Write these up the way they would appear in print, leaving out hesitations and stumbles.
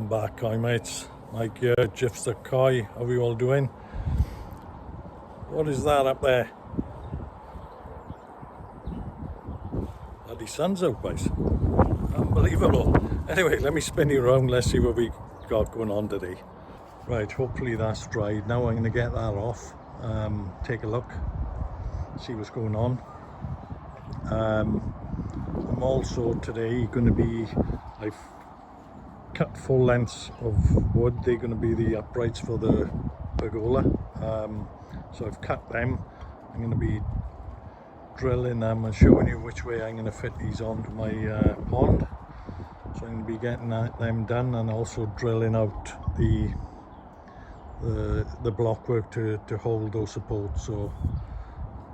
Welcome back, Koi mates. Mike here, Jiffs the Koi. How are you all doing? What is that up there? Bloody sun's out, guys. Unbelievable. Anyway, let me spin you around. Let's see what we got going on today. Right, hopefully that's dried. Now I'm going to get that off. Take a look. See what's going on. I'm also today going to be... I've cut full lengths of wood. They're going to be the uprights for the pergola, so I've cut them. I'm going to be drilling them and showing you which way I'm going to fit these onto my pond. So I'm going to be getting them done and also drilling out the blockwork to hold those supports. So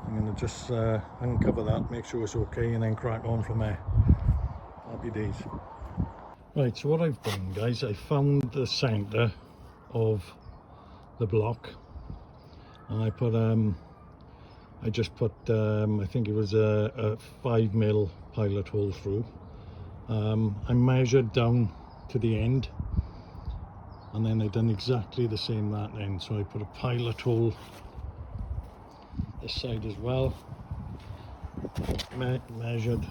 I'm going to just uncover that, make sure it's okay, and then crack on from there. Happy days. Right, so what I've done, guys, I found the centre of the block, and I put I just put I think it was a 5mm pilot hole through. I measured down to the end, and then I done exactly the same that end. So I put a pilot hole this side as well, measured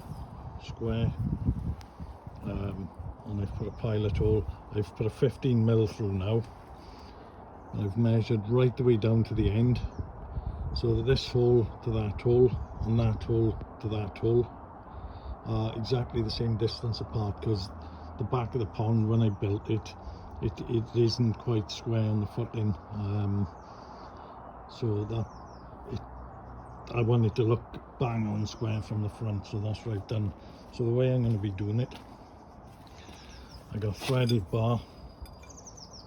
square, and I've put a pilot hole. I've put a 15mm through now. I've measured right the way down to the end, so that this hole to that hole and that hole to that hole are exactly the same distance apart, because the back of the pond, when I built it, it isn't quite square on the footing, so that I want it to look bang on square from the front, so that's what I've done. So the way I'm going to be doing it, I got threaded bar.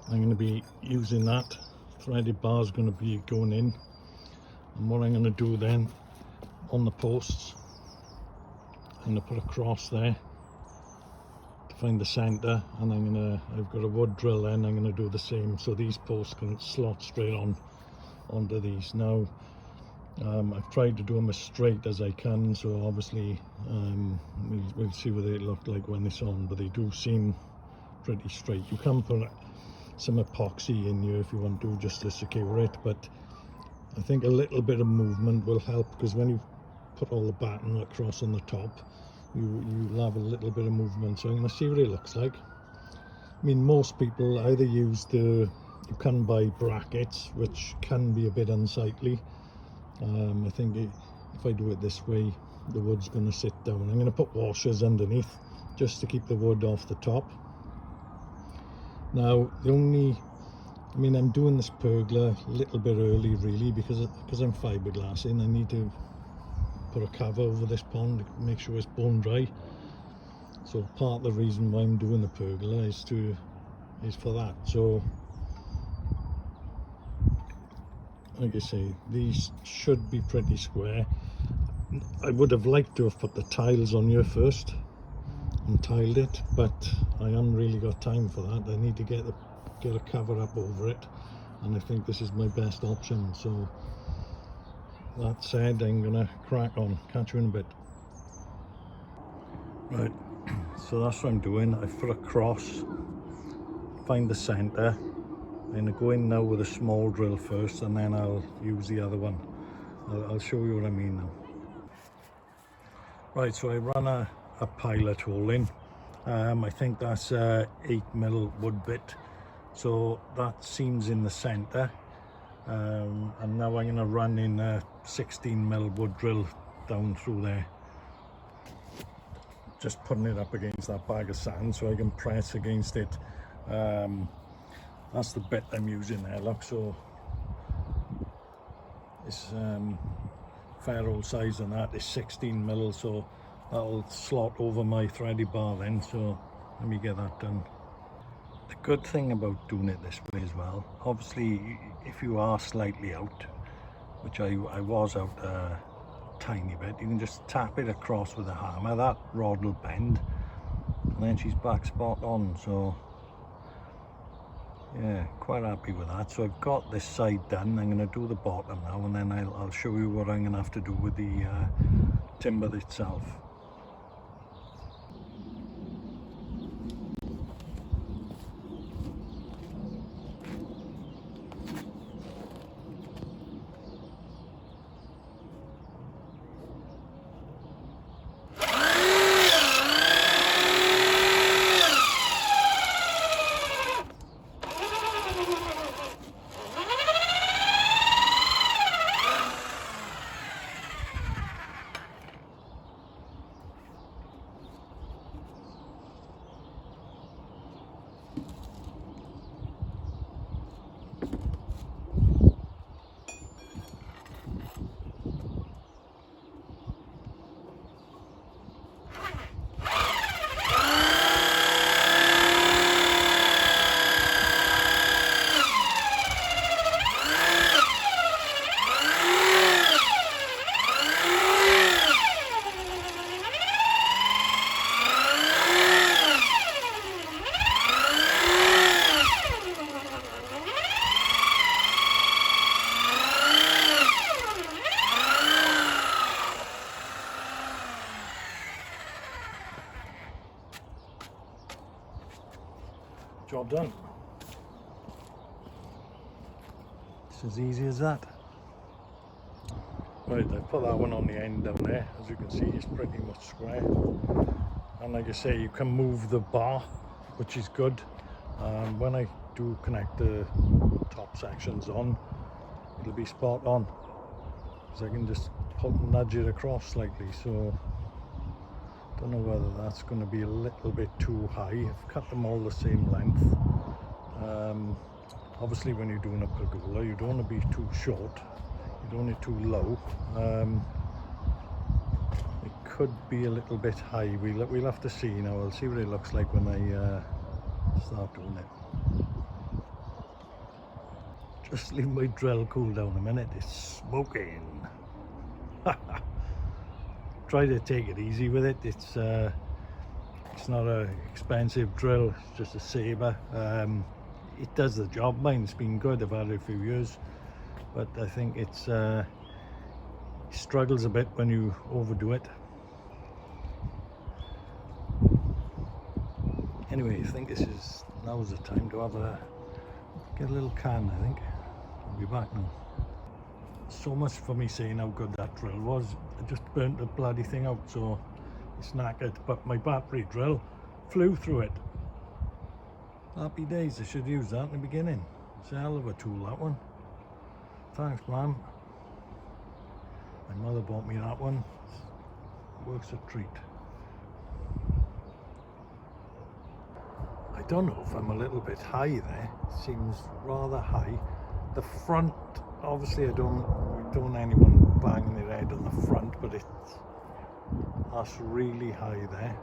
I'm going to be using that. Threaded bar is going to be going in, and what I'm going to do then on the posts, I'm going to put a cross there to find the centre, and I've got a wood drill then, I'm going to do the same, so these posts can slot straight on onto these. Now I've tried to do them as straight as I can, so obviously we'll see what they look like when it's on, but they do seem pretty straight. You can put some epoxy in here if you want to, just to secure it, but I think a little bit of movement will help, because when you put all the batten across on the top, you'll have a little bit of movement. So I'm going to see what it looks like. I mean, most people either use you can buy brackets, which can be a bit unsightly. I think if I do it this way, the wood's going to sit down. I'm going to put washers underneath just to keep the wood off the top. Now I'm doing this pergola a little bit early really, because I'm fiberglassing. I need to put a cover over this pond to make sure it's bone dry. So part of the reason why I'm doing the pergola is for that. So like I say, these should be pretty square. I would have liked to have put the tiles on here first and tiled it, but I haven't really got time for that. I need to get a cover up over it, and I think this is my best option. So that said, I'm gonna crack on. Catch you in a bit. Right, so that's what I'm doing. I've put a cross, find the centre. I'm going to go in now with a small drill first, and then I'll use the other one. I'll show you what I mean now. Right, so I run a pilot hole in. I think that's a 8mm wood bit, so that seam's in the centre. And now I'm going to run in a 16mm wood drill down through there. Just putting it up against that bag of sand so I can press against it. That's the bit I'm using there, look. So it's fair old size on that. It's 16mm, so that'll slot over my threaded bar then. So let me get that done. The good thing about doing it this way as well, obviously if you are slightly out, which I was out a tiny bit, you can just tap it across with a hammer. That rod will bend, and then she's back spot on. So yeah, quite happy with that. So I've got this side done. I'm going to do the bottom now, and then I'll show you what I'm going to have to do with the timber itself. Job done. It's as easy as that. Right, I put that one on the end down there. As you can see, it's pretty much square. And like I say, you can move the bar, which is good. When I do connect the top sections on, it'll be spot on. Because I can just nudge it across slightly. So, don't know whether that's going to be a little bit too high. I've cut them all the same length. Obviously, when you're doing a pergola, you don't want to be too short. You don't want it too low. It could be a little bit high. We'll have to see now. I'll see what it looks like when I start doing it. Just leave my drill cool down a minute. It's smoking. Try to take it easy with it. It's not an expensive drill. It's just a saber. It does the job. Mine's been good. I've had it a few years. But I think it struggles a bit when you overdo it. Anyway, I think now's the time to get a little can, I think. I'll be back now. So much for me saying how good that drill was. I just burnt the bloody thing out, so it's knackered. But my battery drill flew through it. Happy days, I should use that in the beginning. It's a hell of a tool, that one. Thanks, ma'am. My mother bought me that one. It works a treat. I don't know if I'm a little bit high there. It seems rather high. The front, obviously we don't want anyone banging their head on the front, but that's really high there.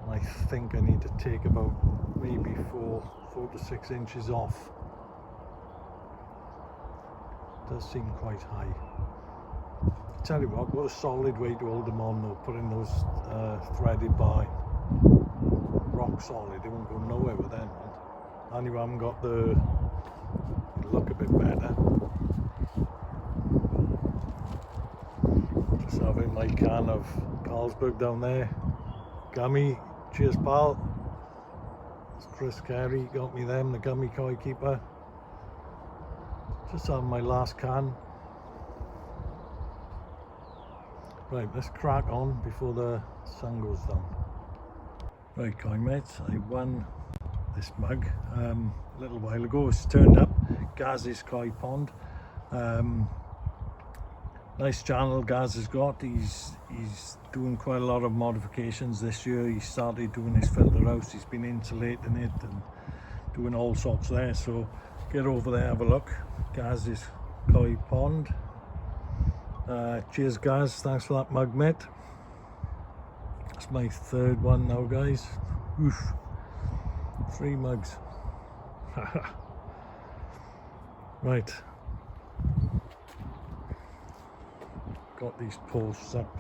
And I think I need to take about maybe 4 to 6 inches off. Does seem quite high. I tell you what a solid way to hold them on though, putting those threaded bar in. Rock solid, they won't go nowhere with them. And you haven't got it'll look a bit better. Just having my can of Carlsberg down there. Gummy, cheers pal. It's Chris Carey, got me them, the gummy koi keeper. Just having my last can. Right, let's crack on before the sun goes down. Right, koi mates, I won this mug a little while ago. It's turned up, Gaz's Koi Pond. Nice channel Gaz has got. He's doing quite a lot of modifications this year. He started doing his filter house. He's been insulating it and doing all sorts there. So get over there, have a look. Gaz's Koi Pond. Cheers, Gaz. Thanks for that mug, mate. That's my third one now, guys. Oof. 3 mugs. Right. Got these posts up.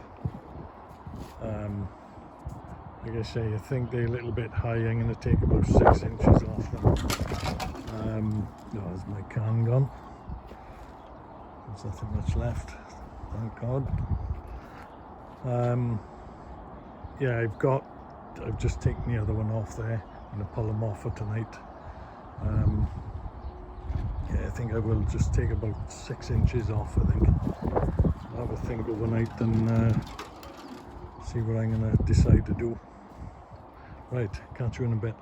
Like I say, I think they're a little bit high. I'm going to take about 6 inches off them. There's my can gone. There's nothing much left, thank God. Yeah, I've just taken the other one off there. I'm going to pull them off for tonight. Yeah, I think I will just take about 6 inches off, I think. I'll have a think overnight and see what I'm going to decide to do. Right, catch you in a bit.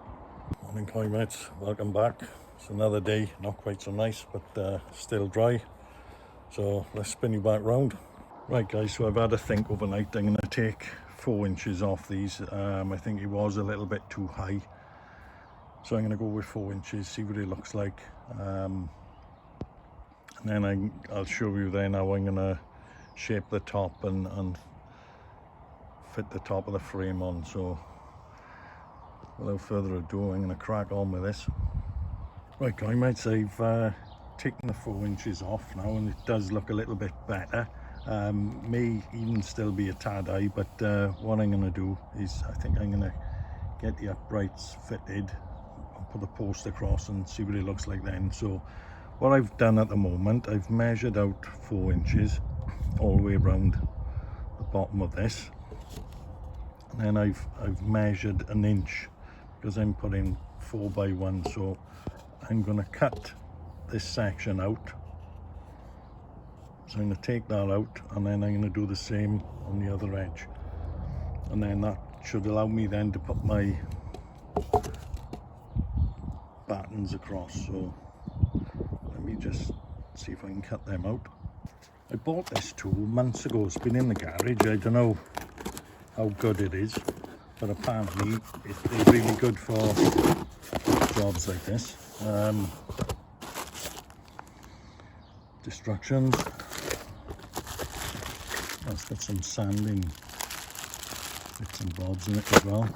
Morning koi mates, welcome back. It's another day, not quite so nice, but still dry. So let's spin you back round. Right guys, so I've had a think overnight. I'm going to take 4 inches off these. I think it was a little bit too high. So I'm going to go with 4 inches, see what it looks like. And then I'll show you then how I'm going to shape the top and fit the top of the frame on. So without further ado, I'm going to crack on with this. Right guys mates, I've taken the 4 inches off now and it does look a little bit better. May even still be a tad high, but what I'm going to do is I think I'm going to get the uprights fitted, put the post across and see what it looks like then. So what I've done at the moment, I've measured out 4 inches all the way around the bottom of this, and then I've measured 1 inch because I'm putting 4x1, so I'm going to cut this section out. So I'm going to take that out, and then I'm going to do the same on the other edge, and then that should allow me then to put my battens across. So let me just see if I can cut them out. I bought this tool months ago. It's been in the garage. I don't know how good it is, but apparently it's really good for jobs like this. Instructions. It's got some sanding bits and bobs in it as well.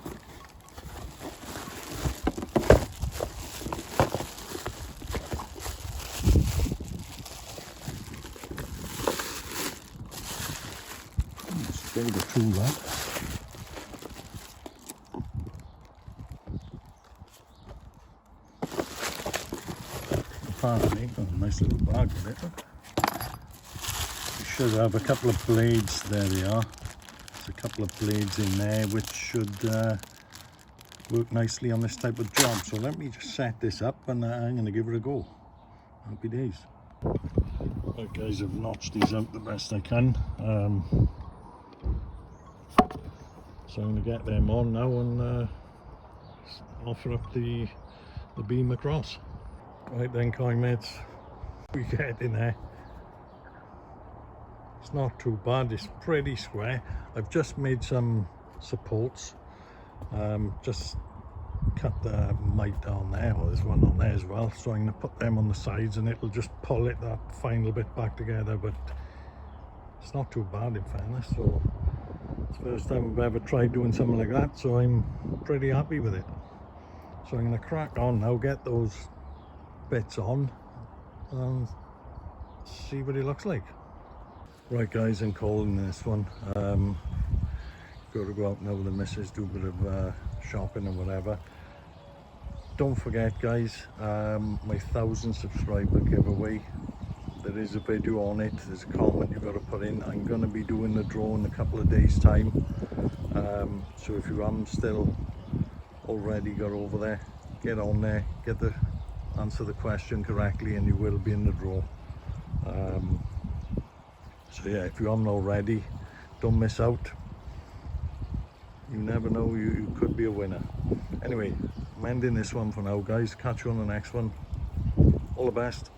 Just build a tool up. Apparently, got a nice little bag with it. Look. You should have a couple of blades. There they are. There's a couple of blades in there which should work nicely on this type of job. So let me just set this up, and I'm going to give it a go. Happy days. Right guys, I've notched these out the best I can. So I'm going to get them on now and offer up the beam across. Right then, coin mates, we get in there. It's not too bad, it's pretty square. I've just made some supports, just cut the mite on there, or there's one on there as well, so I'm going to put them on the sides and it'll just pull it, that final bit, back together. But it's not too bad in fairness. So it's the first time I've ever tried doing something like that, so I'm pretty happy with it. So I'm going to crack on now, get those bits on and see what it looks like. Right guys, I'm calling this one. Got to go out now with the missus, do a bit of shopping and whatever. Don't forget guys, my 1,000 subscriber giveaway, there is a video on it. There's a comment you've got to put in. I'm going to be doing the draw in a couple of days time, so if you haven't still already got over there, get on there, answer the question correctly, and you will be in the draw. So yeah, if you haven't already, don't miss out. You never know, you could be a winner. Anyway, I'm ending this one for now guys. Catch you on the next one. All the best.